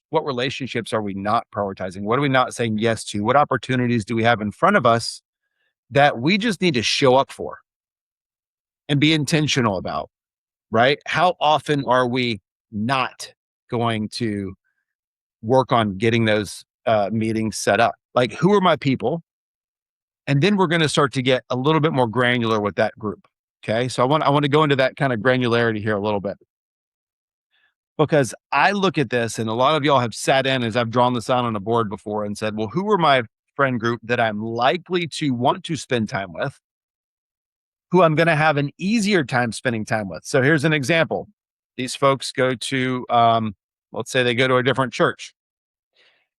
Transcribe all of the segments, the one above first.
What relationships are we not prioritizing? What are we not saying yes to? What opportunities do we have in front of us that we just need to show up for and be intentional about, right? How often are we not going to work on getting those meetings set up? Like, who are my people? And then we're going to start to get a little bit more granular with that group. Okay. So I want to go into that kind of granularity here a little bit, because I look at this and a lot of y'all have sat in as I've drawn this out on a board before and said, well, who are my friend group that I'm likely to want to spend time with, who I'm going to have an easier time spending time with? So here's an example. These folks go to, let's say they go to a different church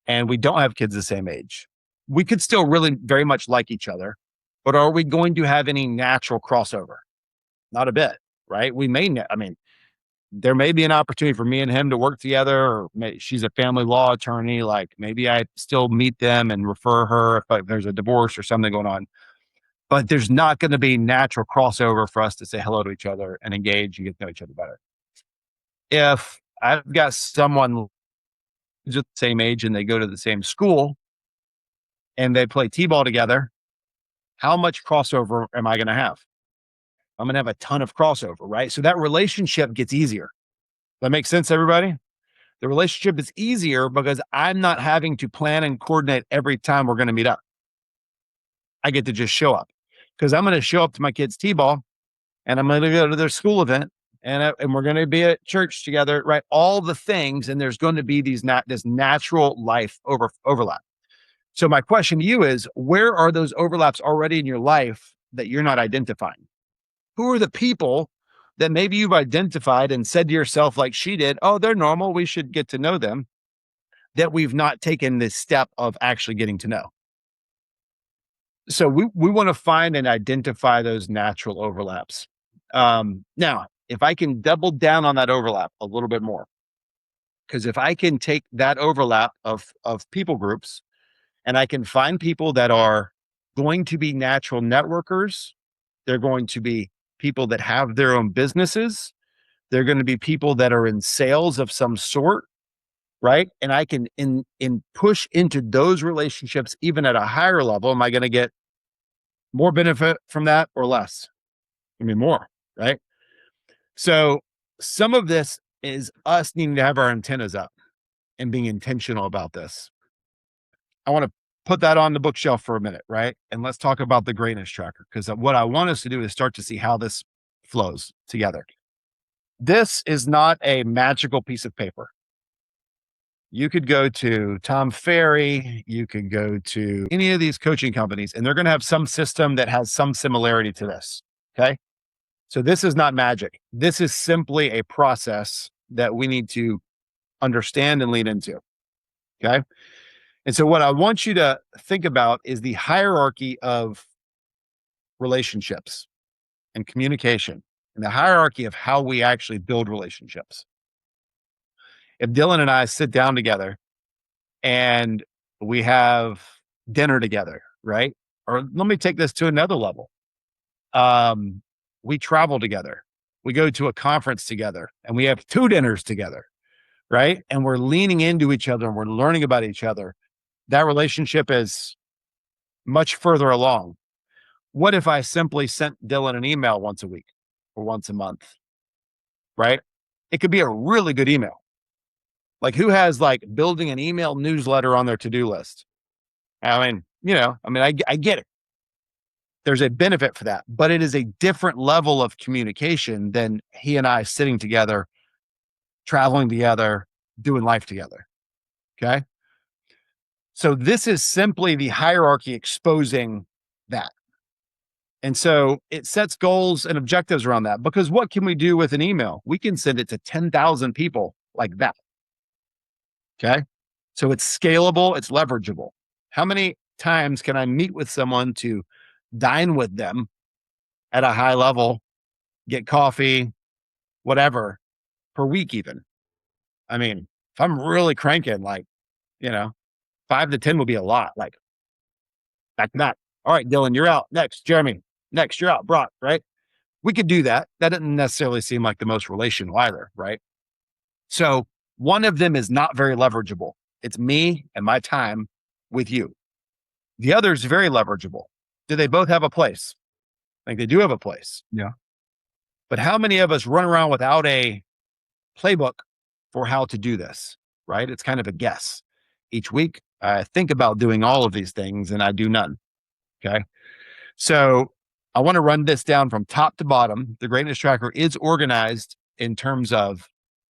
and we don't have kids the same age. We could still really very much like each other, but are we going to have any natural crossover? Not a bit, right? I mean, there may be an opportunity for me and him to work together, or she's a family law attorney. Like, maybe I still meet them and refer her if like, there's a divorce or something going on. But there's not going to be natural crossover for us to say hello to each other and engage and get to know each other better. If I've got someone who's at the same age and they go to the same school and they play t-ball together, how much crossover am I going to have? I'm going to have a ton of crossover, right? So that relationship gets easier. That makes sense, everybody? The relationship is easier because I'm not having to plan and coordinate every time we're going to meet up. I get to just show up, because I'm going to show up to my kids' t-ball and I'm going to go to their school event and we're going to be at church together, right? All the things. And there's going to be this natural life overlap. So my question to you is, where are those overlaps already in your life that you're not identifying? Who are the people that maybe you've identified and said to yourself, like she did, oh, they're normal, we should get to know them, that we've not taken this step of actually getting to know? So we want to find and identify those natural overlaps. Now, if I can double down on that overlap a little bit more, because if I can take that overlap of people groups and I can find people that are going to be natural networkers, they're going to be people that have their own businesses, they're going to be people that are in sales of some sort, right? And I can in push into those relationships even at a higher level. Am I going to get more benefit from that or less? I mean, more, right? So some of this is us needing to have our antennas up and being intentional about this. I want to put that on the bookshelf for a minute, right? And let's talk about the greatness tracker, because what I want us to do is start to see how this flows together. This is not a magical piece of paper. You could go to Tom Ferry, you could go to any of these coaching companies, and they're going to have some system that has some similarity to this. Okay. So this is not magic. This is simply a process that we need to understand and lean into. Okay. And so what I want you to think about is the hierarchy of relationships and communication, and the hierarchy of how we actually build relationships. If Dylan and I sit down together and we have dinner together, right? Or let me take this to another level. We travel together. We go to a conference together and we have 2 dinners together, right? And we're leaning into each other and we're learning about each other. That relationship is much further along. What if I simply sent Dylan an email once a week or once a month, right? It could be a really good email. Like, who has like building an email newsletter on their to-do list? I get it. There's a benefit for that, but it is a different level of communication than he and I sitting together, traveling together, doing life together. Okay. So this is simply the hierarchy exposing that. And so it sets goals and objectives around that, because what can we do with an email? We can send it to 10,000 people like that. Okay. So it's scalable, it's leverageable. How many times can I meet with someone to dine with them at a high level, get coffee, whatever, per week even? I mean, if I'm really cranking, like, 5 to 10 will be a lot. Like that. All right, Dylan, you're out. Next, Jeremy. Next, you're out. Brock, right? We could do that. That doesn't necessarily seem like the most relational either, right? So One of them is not very leverageable. It's me and my time with you. The other is very leverageable. Do they both have a place? I think they do have a place. Yeah. But how many of us run around without a playbook for how to do this, right? It's kind of a guess. Each week, I think about doing all of these things and I do none. Okay. So I want to run this down from top to bottom. The Greatness Tracker is organized in terms of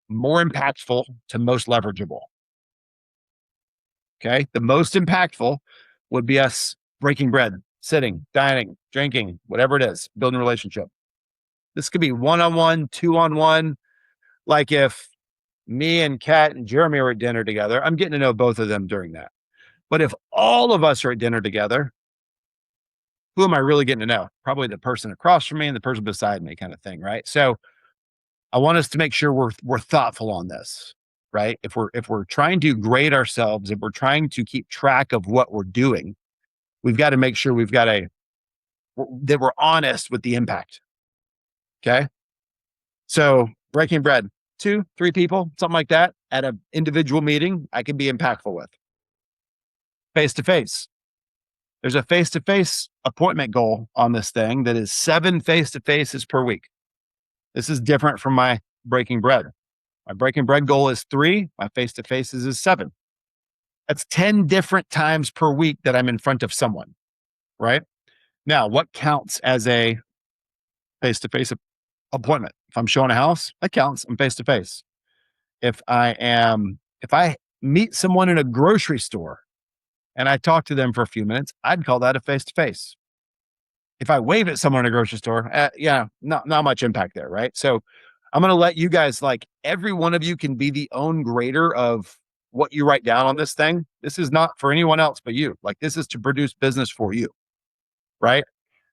more impactful to most leverageable. Okay. The most impactful would be us breaking bread, sitting, dining, drinking, whatever it is, building a relationship. This could be one-on-one, two-on-one. Like if me and Kat and Jeremy are at dinner together, I'm getting to know both of them during that. But if all of us are at dinner together, who am I really getting to know? Probably the person across from me and the person beside me, kind of thing, right? So I want us to make sure we're thoughtful on this, right? If we're trying to grade ourselves, if we're trying to keep track of what we're doing, we've got to make sure that we're honest with the impact. Okay. So breaking bread, 2, 3 people, something like that at an individual meeting, I can be impactful with. Face to face. There's a face to face appointment goal on this thing that is 7 face to faces per week. This is different from my breaking bread. My breaking bread goal is 3. My face to faces is 7. That's 10 different times per week that I'm in front of someone, right? Now, what counts as a face to face appointment? If I'm showing a house, that counts. I'm face to face. If I meet someone in a grocery store and I talk to them for a few minutes, I'd call that a face to face. If I wave at someone in a grocery store, not much impact there, right? So I'm going to let you guys, like every one of you can be the own grader of what you write down on this thing. This is not for anyone else but you. Like this is to produce business for you, right?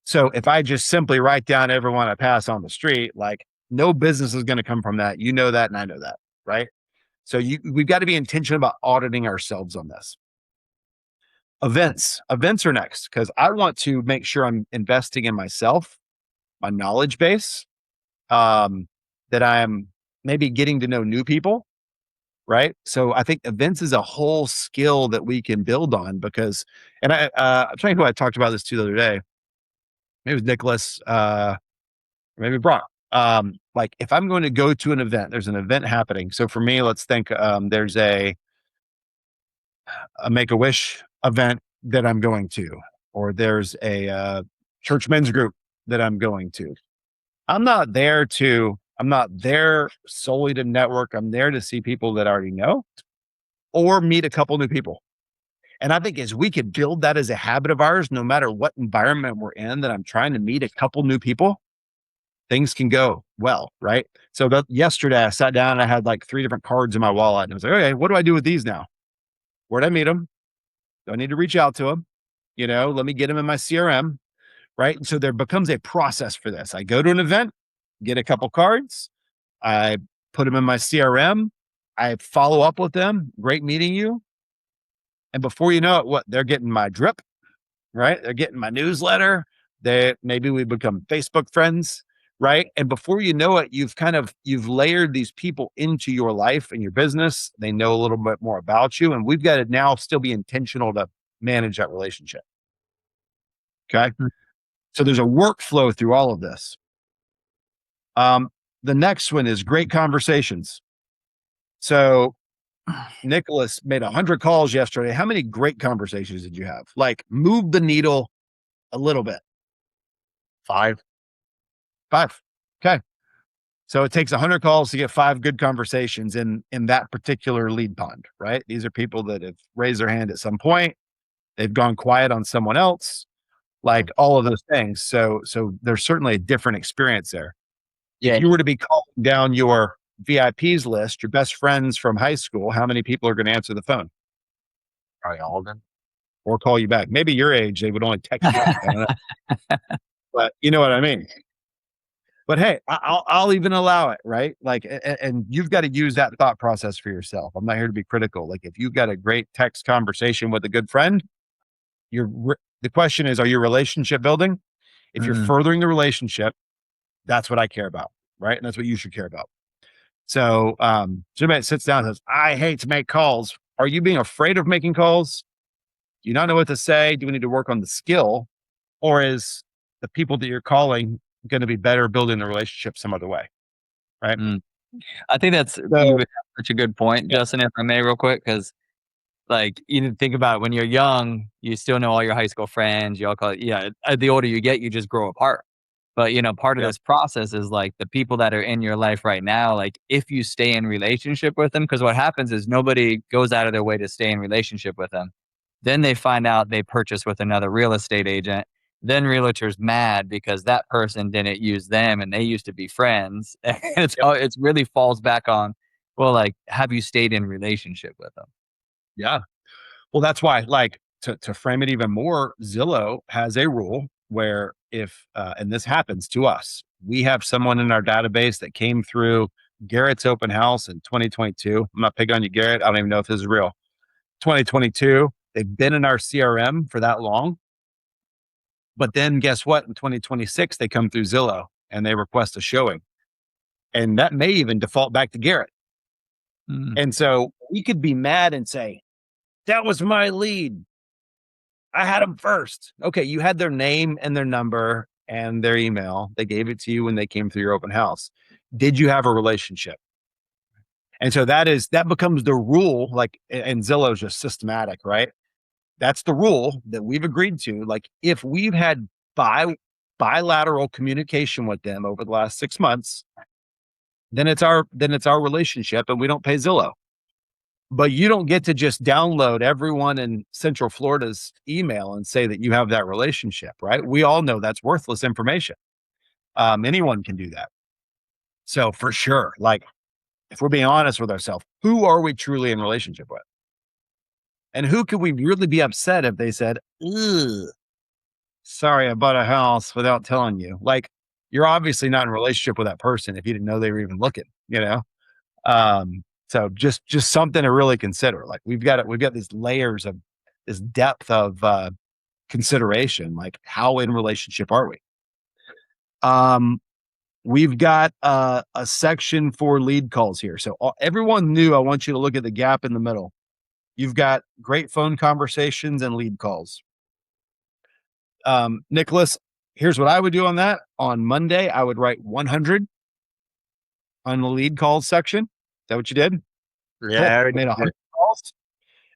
So if I just simply write down everyone I pass on the street, like no business is going to come from that. You know that, and I know that, right? So we've got to be intentional about auditing ourselves on this. Events are next because I want to make sure I'm investing in myself, my knowledge base, that I'm maybe getting to know new people, right? So I think events is a whole skill that we can build on because, and I'm trying who I talked about this to the other day. Maybe it was Nicholas, maybe Brock. Like if I'm going to go to an event, there's an event happening. So for me, let's think there's a Make-A-Wish event that I'm going to, or there's a church men's group that I'm going to. I'm not there solely to network. I'm there to see people that I already know or meet a couple new people. And I think as we could build that as a habit of ours, no matter what environment we're in, that I'm trying to meet a couple new people, things can go well, right? So yesterday I sat down and I had like 3 different cards in my wallet and I was like, okay, what do I do with these now? Where'd I meet them? Do I need to reach out to them? Let me get them in my CRM, right? And so there becomes a process for this. I go to an event, get a couple cards, I put them in my CRM, I follow up with them. Great meeting you. And before you know it, they're getting my drip, right? They're getting my newsletter. Maybe we become Facebook friends, right? And before you know it, you've layered these people into your life and your business. They know a little bit more about you. And we've got to now still be intentional to manage that relationship. Okay. Mm. So there's a workflow through all of this. The next one is great conversations. So Nicholas made 100 calls yesterday. How many great conversations did you have? Like move the needle a little bit. 5. Okay. So it takes 100 calls to get 5 good conversations in that particular lead pond, right? These are people that have raised their hand at some point. They've gone quiet on someone else, like all of those things. So there's certainly a different experience there. Yeah. If you were to be calling down your VIPs list, your best friends from high school, how many people are going to answer the phone? Probably all of them. Or call you back? Maybe your age, they would only text you. I don't know. But you know what I mean? But hey, I'll even allow it, right? Like, and you've got to use that thought process for yourself. I'm not here to be critical. Like, if you've got a great text conversation with a good friend, the question is, are you relationship building? If you're furthering the relationship, that's what I care about, right? And that's what you should care about. So somebody sits down and says, I hate to make calls. Are you being afraid of making calls? Do you not know what to say? Do we need to work on the skill? Or is the people that you're calling going to be better building the relationship some other way? Right. Mm. I think that's you So, have such a good point, yeah. Justin, if I may, real quick, because like you need to think about it, when you're young, you still know all your high school friends. You all call it, yeah. The older you get, you just grow apart. But part of Yeah. this process is like the people that are in your life right now. Like if you stay in relationship with them, because what happens is nobody goes out of their way to stay in relationship with them. Then they find out they purchase with another real estate agent. Then realtor's mad because that person didn't use them and they used to be friends. And Yep. it's really falls back on, well, like, have you stayed in relationship with them? Yeah. Well, that's why, like, to frame it even more, Zillow has a rule where if, and this happens to us, we have someone in our database that came through Garrett's open house in 2022. I'm not picking on you, Garrett. I don't even know if this is real. 2022. They've been in our CRM for that long. But then guess what? In 2026, they come through Zillow and they request a showing. And that may even default back to Garrett. Mm. And so we could be mad and say, that was my lead. I had them first. Okay, you had their name and their number and their email. They gave it to you when they came through your open house. Did you have a relationship? And so that becomes the rule. Like, and Zillow's just systematic, right? That's the rule that we've agreed to. Like, if we've had bilateral communication with them over the last 6 months, then it's our relationship, and we don't pay Zillow. But you don't get to just download everyone in Central Florida's email and say that you have that relationship, right? We all know that's worthless information. Anyone can do that. So for sure, like, if we're being honest with ourselves, who are we truly in relationship with? And who could we really be upset if they said, ugh, sorry, I bought a house without telling you? Like, you're obviously not in a relationship with that person if you didn't know they were even looking, you know? So just something to really consider. Like, we've got these layers of this depth of consideration. Like, how in relationship are we? We've got a section for lead calls here. So everyone new, I want you to look at the gap in the middle. You've got great phone conversations and lead calls. Nicholas, here's what I would do on that. On Monday, I would write 100 on the lead calls section. Is that what you did? Yeah, I already Made 100 calls.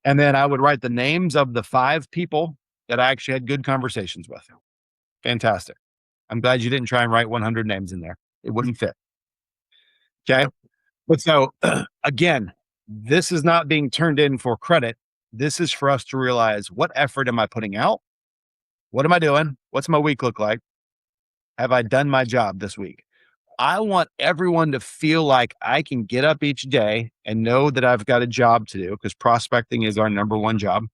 And then I would write the names of the 5 people that I actually had good conversations with. Fantastic. I'm glad you didn't try and write 100 names in there. It wouldn't fit. Okay. But so again, this is not being turned in for credit. This is for us to realize, what effort am I putting out? What am I doing? What's my week look like? Have I done my job this week? I want everyone to feel like I can get up each day and know that I've got a job to do, because prospecting is our number one job,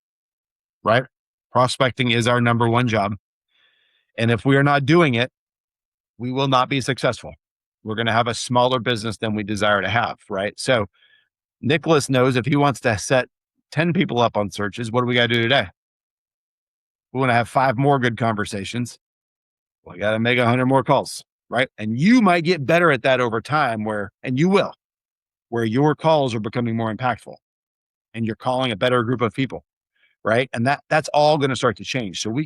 right? Prospecting is our number one job. And if we are not doing it, we will not be successful. We're going to have a smaller business than we desire to have, right? So Nicholas knows if he wants to set 10 people up on searches, what do we got to do today? We want to have 5 more good conversations. We got to make 100 more calls, right? And you might get better at that over time, and you will, where your calls are becoming more impactful and you're calling a better group of people, right? And that's all going to start to change. So we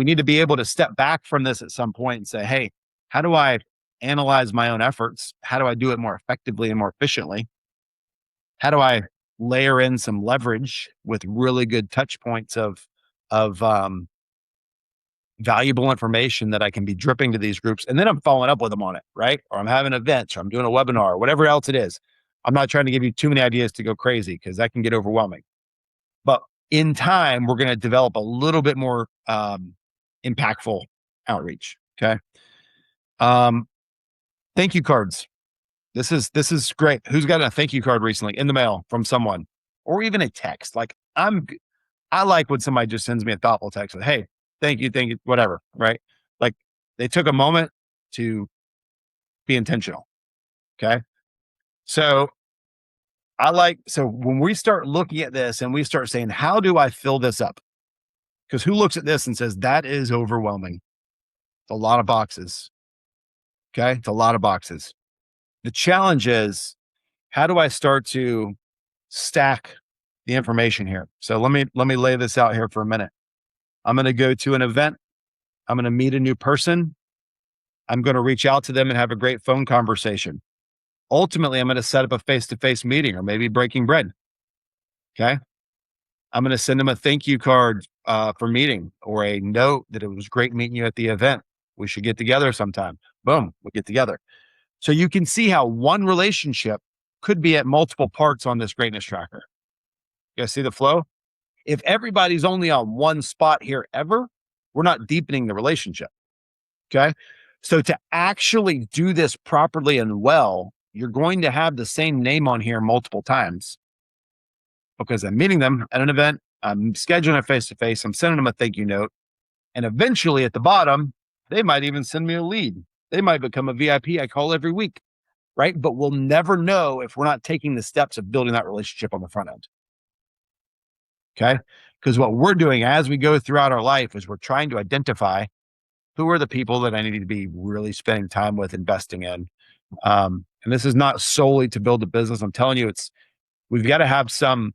need to be able to step back from this at some point and say, hey, how do I analyze my own efforts? How do I do it more effectively and more efficiently? How do I layer in some leverage with really good touch points of valuable information that I can be dripping to these groups, and then I'm following up with them on it, right? Or I'm having events, or I'm doing a webinar, or whatever else it is. I'm not trying to give you too many ideas to go crazy, because that can get overwhelming. But in time, we're going to develop a little bit more impactful outreach. Okay. Thank you cards. This is great. Who's got a thank you card recently in the mail from someone, or even a text? Like, I like when somebody just sends me a thoughtful text with, hey, thank you, whatever, right? Like, they took a moment to be intentional. Okay. So when we start looking at this and we start saying, how do I fill this up? Because who looks at this and says, that is overwhelming? It's a lot of boxes. Okay. It's a lot of boxes. The challenge is, how do I start to stack the information here? So let me lay this out here for a minute. I'm going to go to an event. I'm going to meet a new person. I'm going to reach out to them and have a great phone conversation. Ultimately, I'm going to set up a face-to-face meeting or maybe breaking bread. Okay. I'm going to send them a thank you card for meeting or a note that it was great meeting you at the event. We should get together sometime. Boom, we'll get together. So you can see how one relationship could be at multiple parts on this greatness tracker. You guys see the flow? If everybody's only on one spot here ever, we're not deepening the relationship. Okay. So to actually do this properly and well, you're going to have the same name on here multiple times because I'm meeting them at an event. I'm scheduling a face-to-face. I'm sending them a thank you note. And eventually at the bottom, they might even send me a lead. They might become a VIP I call every week. Right. But we'll never know if we're not taking the steps of building that relationship on the front end. Okay. Because what we're doing as we go throughout our life is we're trying to identify who are the people that I need to be really spending time with, investing in. And this is not solely to build a business. I'm telling you, we've got to have some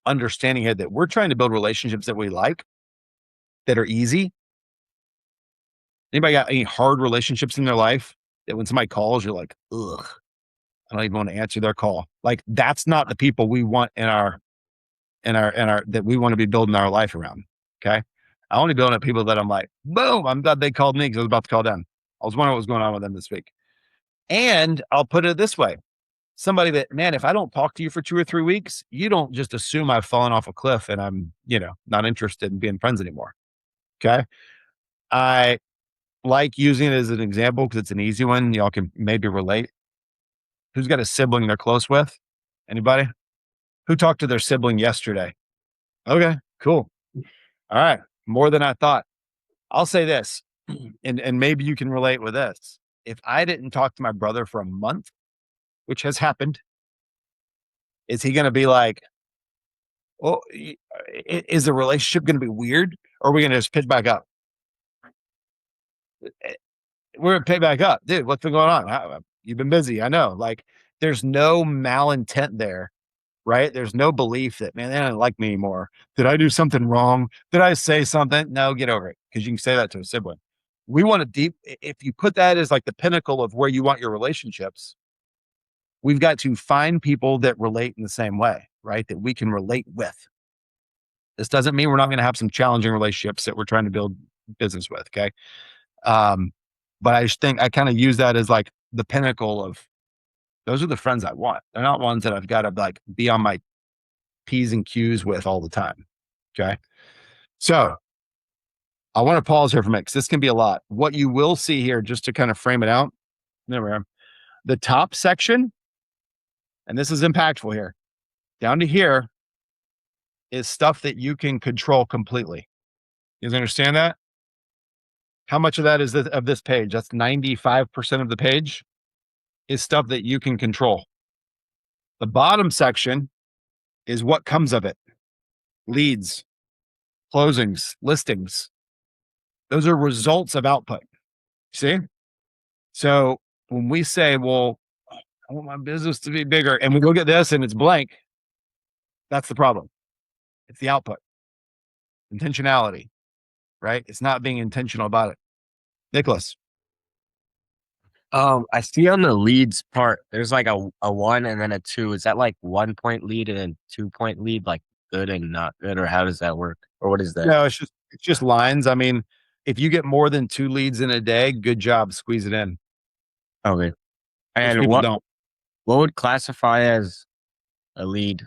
understanding here that we're trying to build relationships that we like, that are easy. Anybody got any hard relationships in their life that when somebody calls, you're like, ugh, I don't even want to answer their call. Like that's not the people we want in our that we want to be building our life around. Okay. I only build up people that I'm like, boom, I'm glad they called me because I was about to call them. I was wondering what was going on with them this week. And I'll put it this way. Somebody that, man, if I don't talk to you for 2 or 3 weeks, you don't just assume I've fallen off a cliff and I'm, not interested in being friends anymore. Okay. I like using it as an example because it's an easy one. Y'all can maybe relate. Who's got a sibling they're close with? Anybody? Who talked to their sibling yesterday? Okay, cool. All right. More than I thought. I'll say this, and maybe you can relate with this. If I didn't talk to my brother for a month, which has happened, is he going to be like, oh, is the relationship going to be weird? Or are we going to just pick back up? We're going to pick back up. Dude, what's been going on? You've been busy. I know. Like, there's no malintent there, right? There's no belief that, man, they don't like me anymore. Did I do something wrong? Did I say something? No, get over it. Because you can say that to a sibling. We want to if you put that as like the pinnacle of where you want your relationships, we've got to find people that relate in the same way, right? That we can relate with. This doesn't mean we're not going to have some challenging relationships that we're trying to build business with. Okay. But I just think I kind of use that as like the pinnacle of those are the friends I want. They're not ones that I've got to like be on my P's and Q's with all the time. Okay. So I want to pause here for a minute because this can be a lot. What you will see here, just to kind of frame it out, there we are. The top section, and this is impactful here, down to here is stuff that you can control completely. You guys understand that? How much of that is of this page? That's 95% of the page is stuff that you can control. The bottom section is what comes of it. Leads, closings, listings. Those are results of output. See? So when we say, well, I want my business to be bigger, and we look at this and it's blank, that's the problem. It's the output. Intentionality, right? It's not being intentional about it. Nicholas. I see on the leads part, there's like a 1 and then a 2. Is that like 1 point lead and then 2 point lead, like good and not good, or how does that work? Or what is that? No, it's just lines. I mean, if you get more than 2 leads in a day, good job, squeeze it in. Okay. Most And people don't. what would classify as a lead?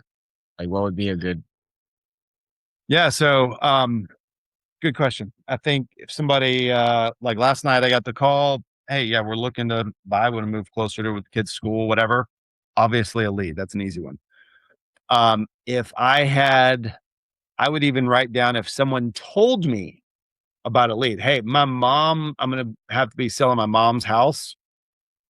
Like what would be a good? Yeah. So, good question. I think if somebody, like last night I got the call, hey, yeah, we're looking to buy, want to move closer to the kids' school, whatever. Obviously a lead. That's an easy one. If I would even write down if someone told me about a lead. Hey, my mom, I'm going to have to be selling my mom's house.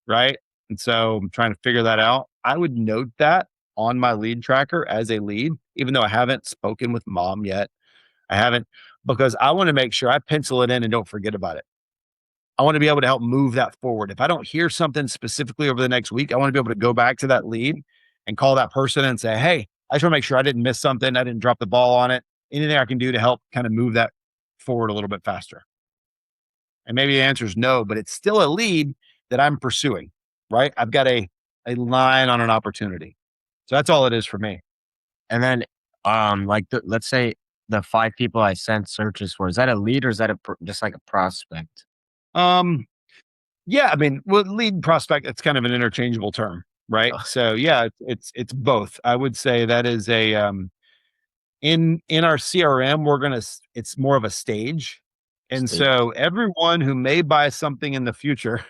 Right. And so I'm trying to figure that out. I would note that on my lead tracker as a lead, even though I haven't spoken with mom yet. I haven't, because I want to make sure I pencil it in and don't forget about it. I want to be able to help move that forward. If I don't hear something specifically over the next week, I want to be able to go back to that lead and call that person and say, hey, I just want to make sure I didn't miss something. I didn't drop the ball on it. Anything I can do to help kind of move that forward a little bit faster. And maybe the answer is no, but it's still a lead that I'm pursuing, right? I've got a line on an opportunity. So that's all it is for me. And then, let's say the 5 people I sent searches for, is that a lead or is that just like a prospect? Yeah, I mean, well, lead prospect, it's kind of an interchangeable term, right? Oh. So yeah, it's both. I would say that is a in our CRM, it's more of a stage. And Stage. so everyone who may buy something in the future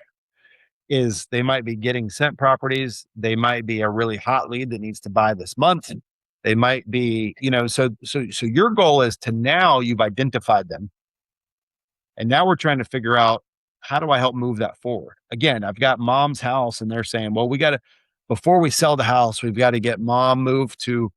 they might be getting sent properties, they might be a really hot lead that needs to buy this month. They might be, so your goal is to, now you've identified them. And now we're trying to figure out, how do I help move that forward? Again, I've got mom's house and they're saying, well, before we sell the house, we've got to get mom moved to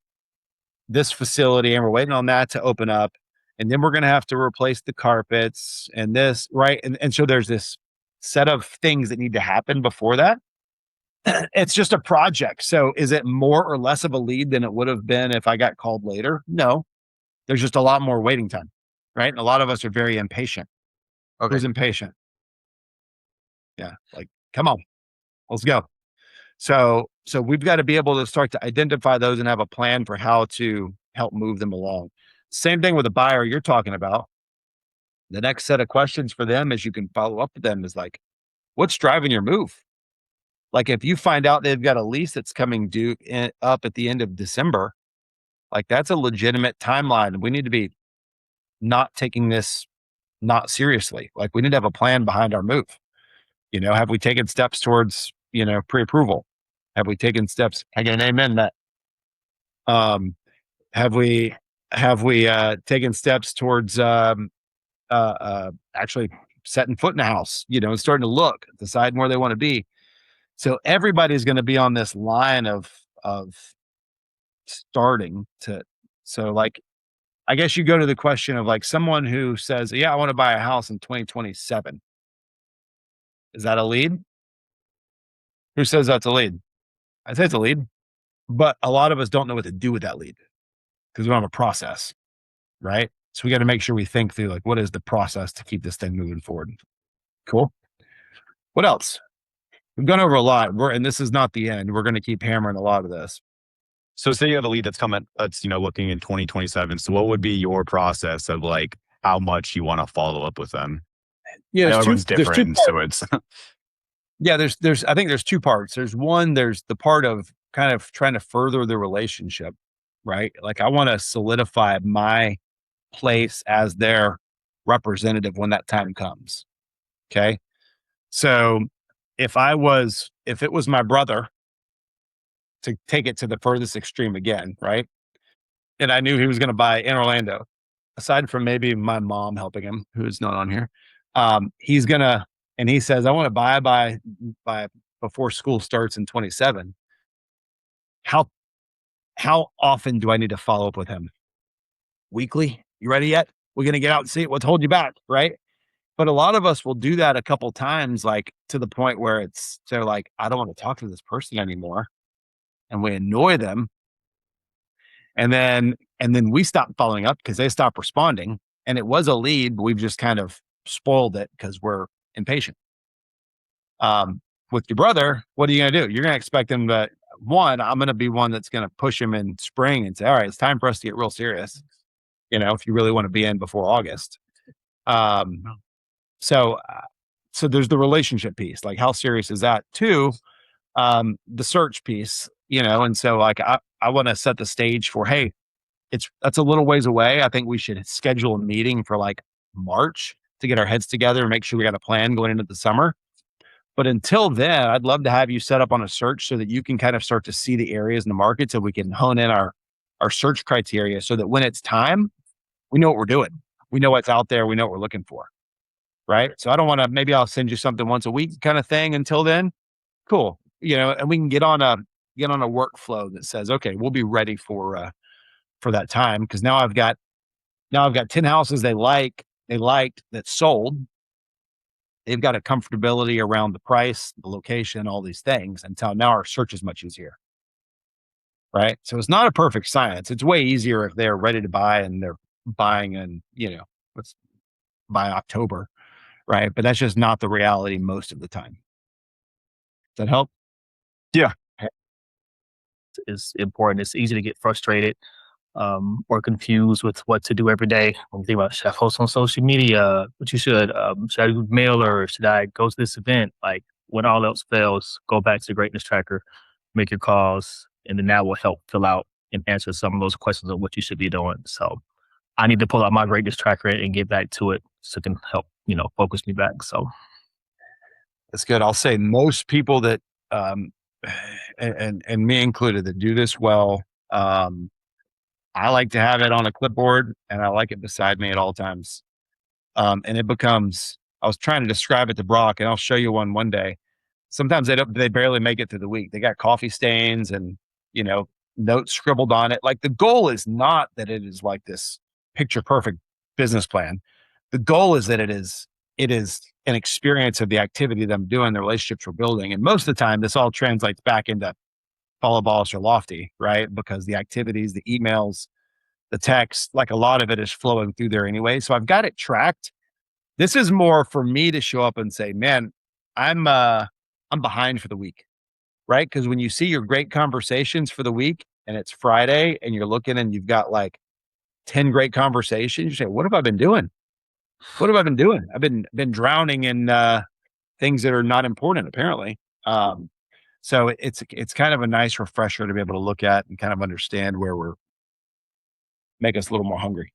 this facility and we're waiting on that to open up. And then we're going to have to replace the carpets and this, right? And so there's this set of things that need to happen before that. It's just a project. So is it more or less of a lead than it would have been if I got called later? No, there's just a lot more waiting time, right? And a lot of us are very impatient. Okay. Who's impatient? Yeah. Like, come on, let's go. So we've got to be able to start to identify those and have a plan for how to help move them along. Same thing with a buyer you're talking about. The next set of questions for them, as you can follow up with them, is like, what's driving your move? Like, if you find out they've got a lease that's coming due up at the end of December, like, that's a legitimate timeline. We need to be not taking this not seriously. Like, we need to have a plan behind our move. Have we taken steps towards, pre-approval? Have we taken steps? I get an amen that. Have we taken steps towards actually setting foot in the house, and starting to look, deciding where they want to be. So everybody's going to be on this line of starting to. So, like, I guess you go to the question of, like, someone who says, yeah, I want to buy a house in 2027. Is that a lead? Who says that's a lead? I say it's a lead, but a lot of us don't know what to do with that lead because we don't have a process, right? So we got to make sure we think through, like, what is the process to keep this thing moving forward? Cool. What else? We've gone over a lot. And this is not the end. We're going to keep hammering a lot of this. So say you have a lead that's looking in 2027. So what would be your process of, like, how much you want to follow up with them? Yeah, everyone's different. So it's yeah, I think there's 2 parts. There's the part of kind of trying to further the relationship, right? Like, I want to solidify my place as their representative when that time comes. Okay. So if it was my brother, to take it to the furthest extreme again, right? And I knew he was going to buy in Orlando, aside from maybe my mom helping him, who's not on here. And he says, I want to buy by before school starts in 27. How often do I need to follow up with him? Weekly? You ready yet? We're going to get out and see it. What's holding you back, right? But a lot of us will do that a couple times, like, to the point where they're like, I don't want to talk to this person anymore. And we annoy them. And then we stop following up because they stop responding. And it was a lead, but we've just kind of spoiled it because we're impatient. With your brother, what are you going to do? You're going to expect him to, I'm going to be one that's going to push him in spring and say, all right, it's time for us to get real serious. If you really want to be in before August. So there's the relationship piece, like, how serious is that? 2, the search piece, and so, like, I want to set the stage for, hey, that's a little ways away. I think we should schedule a meeting for, like, March to get our heads together and make sure we got a plan going into the summer. But until then, I'd love to have you set up on a search so that you can kind of start to see the areas in the market, so we can hone in our search criteria, so that when it's time, we know what we're doing. We know what's out there. We know what we're looking for. Right. So I don't want to, maybe I'll send you something once a week kind of thing until then. Cool. And we can get on a workflow that says, okay, we'll be ready for that time. Cause now I've got 10 houses they liked that sold. they've got a comfortability around the price, the location, all these things. Until now our search is much easier. Right. So it's not a perfect science. It's way easier if they're ready to buy and they're buying in, let's by October. Right. But that's just not the reality most of the time. Does that help? Is important. It's easy to get frustrated or confused with what to do every day. I'm thinking about, should I post on social media? What you should I do mail or should I go to this event? Like when all else fails, go back to the greatness tracker, make your calls, and then that will help fill out and answer some of those questions of what you should be doing. So I need to pull out my greatness tracker and get back to it so it can help, focus me back. So That's good. I'll say most people that, and me included, that do this well, I like to have it on a clipboard and I like it beside me at all times. And it becomes, I was trying to describe it to Brock, and I'll show you one day. Sometimes they barely make it through the week. They got coffee stains and, notes scribbled on it. Like the goal is not that it is like this picture perfect business plan. The goal is that it is an experience of the activity that I'm doing, the relationships we're building. And most of the time, this all translates back into Follow Boss or Lofty, right? Because the activities, the emails, the text, like a lot of it is flowing through there anyway. So I've got it tracked. This is more for me to show up and say, man, I'm behind for the week, right? Because when you see your great conversations for the week and it's Friday and you're looking and you've got like 10 great conversations, you say, what have I been doing? What have I been doing? I've been drowning in things that are not important, apparently. So it's kind of a nice refresher to be able to look at and kind of understand where we're make us a little more hungry.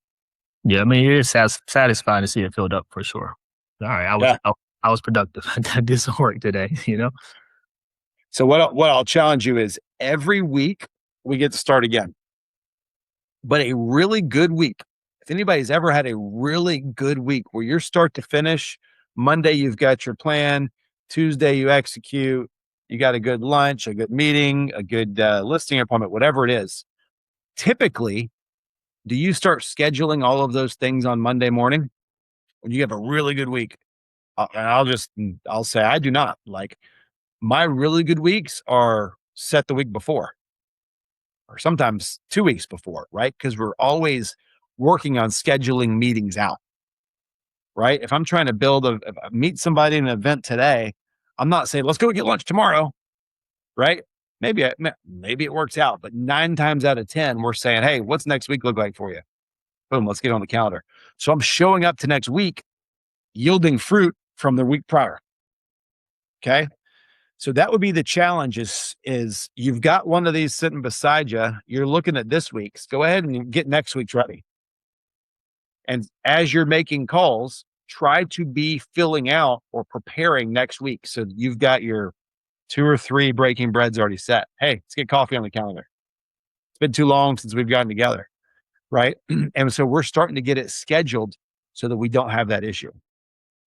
yeah, I mean, it is satisfying to see it filled up for sure. All right, I was productive. I did some work today. So what I'll challenge you is every week we get to start again, but a really good week. If anybody's ever had a really good week where you're start to finish, Monday you've got your plan, Tuesday you execute, you got a good lunch, a good meeting, a good listing appointment, whatever it is. Typically, do you start scheduling all of those things on Monday morning when you have a really good week? And I'll say I do not. Like my really good weeks are set the week before or sometimes 2 weeks before, right? Because we're always working on scheduling meetings out, right? If I'm trying to meet somebody in an event today, I'm not saying, let's go get lunch tomorrow, right? Maybe it works out, but 9 times out of 10, we're saying, hey, what's next week look like for you? Boom, let's get on the calendar. So I'm showing up to next week, yielding fruit from the week prior. Okay. So that would be the challenge is you've got one of these sitting beside you. You're looking at this week's. Go ahead and get next week's ready. And as you're making calls, try to be filling out or preparing next week. So you've got your 2 or 3 breaking breads already set. Hey, let's get coffee on the calendar. It's been too long since we've gotten together. Right. And so we're starting to get it scheduled so that we don't have that issue.